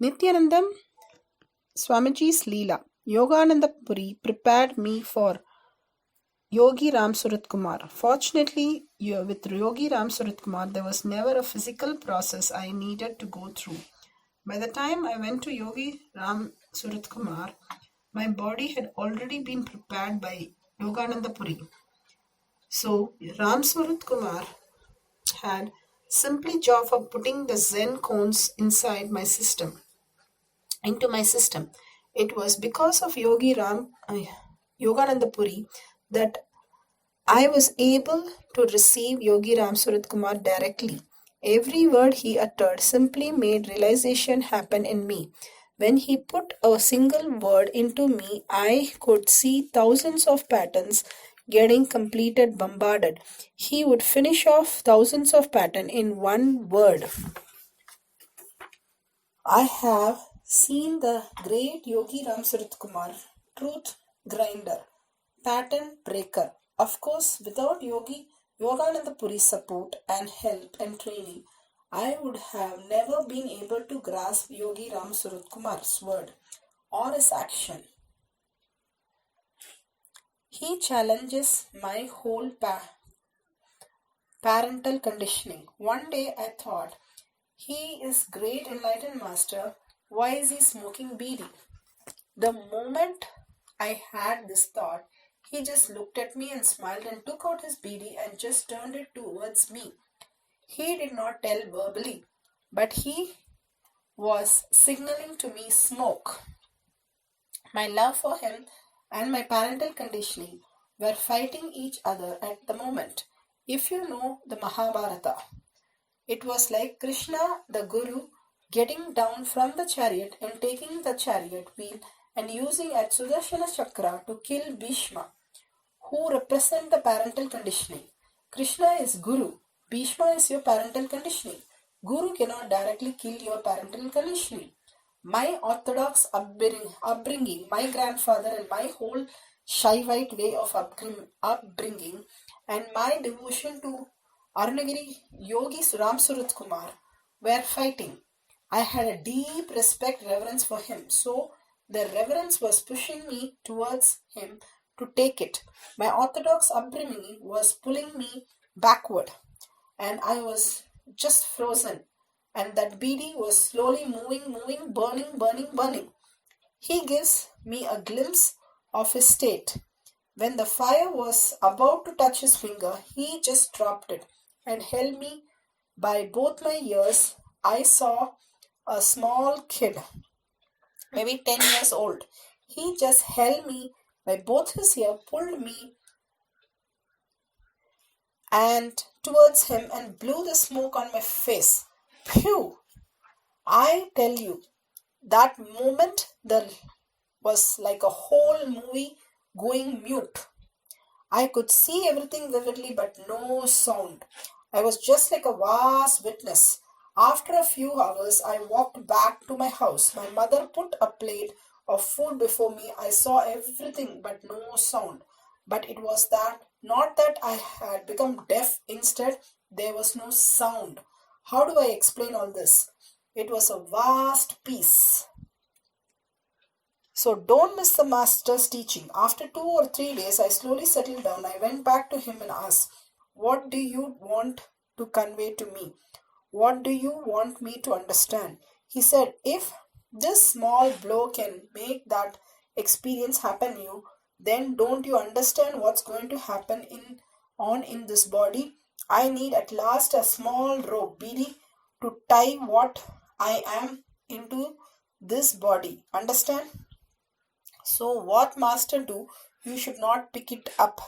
Nithyanandam SWji's leela. Yogananda Puri prepared me for Yogi Ramsurat Kumar. Fortunately, with Yogi Ramsurat Kumar, there was never a physical process I needed to go through. By the time I went to Yogi Ramsurat Kumar, my body had already been prepared by Yogananda Puri. So, Ramsurat Kumar had simply job of putting the Zen cones into my system. It was because of Yogananda Puri that I was able to receive Yogi Ramsurat Kumar directly. Every word he uttered simply made realization happen in me. When he put a single word into me, I could see thousands of patterns getting completed, bombarded. He would finish off thousands of patterns in one word. I have seen the great Yogi Ramsurat Kumar, truth grinder, pattern breaker. Of course, without Yogananda Puri's support and help and training, I would have never been able to grasp Yogi Ramsurat Kumar's word or his action. He challenges my whole parental conditioning. One day I thought, he is great enlightened master. Why is he smoking beedi? The moment I had this thought, he just looked at me and smiled and took out his beedi and just turned it towards me. He did not tell verbally, but he was signaling to me smoke. My love for him and my parental conditioning were fighting each other at the moment. If you know the Mahabharata, it was like Krishna, the Guru, getting down from the chariot and taking the chariot wheel and using a Sudarshana Chakra to kill Bhishma, who represent the parental conditioning. Krishna is Guru. Bhishma is your parental conditioning. Guru cannot directly kill your parental conditioning. My orthodox upbringing, my grandfather and my whole Shaivite way of upbringing and my devotion to Arunagiri Yogi Ramsurat Kumar were fighting. I had a deep reverence for him. So the reverence was pushing me towards him to take it. My orthodox upbringing was pulling me backward and I was just frozen. And that beedi was slowly moving, burning. He gives me a glimpse of his state. When the fire was about to touch his finger, he just dropped it and held me by both my ears. I saw a small kid, maybe 10 years old. He just held me by both his ears, pulled me and towards him and blew the smoke on my face. Phew! I tell you, that moment was like a whole movie going mute. I could see everything vividly but no sound. I was just like a vast witness. After a few hours, I walked back to my house. My mother put a plate of food before me. I saw everything but no sound. But it was not that I had become deaf. Instead, there was no sound. How do I explain all this? It was a vast peace. So don't miss the master's teaching. After 2 or 3 days, I slowly settled down. I went back to him and asked, what do you want to convey to me? What do you want me to understand? He said, if this small blow can make that experience happen you, then don't you understand what's going to happen in this body? I need at last a small rope, beedi, to tie what I am into this body. Understand? So what master do, you should not pick it up.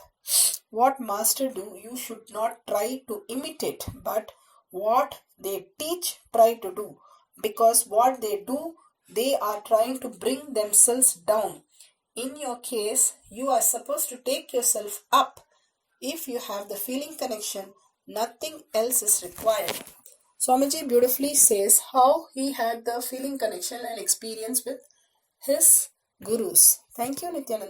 What master do, you should not try to imitate, but what they teach, try to do. Because what they do, they are trying to bring themselves down. In your case, you are supposed to take yourself up. If you have the feeling connection, nothing else is required. Swamiji beautifully says how he had the feeling connection and experience with his gurus. Thank you, Nithyananda.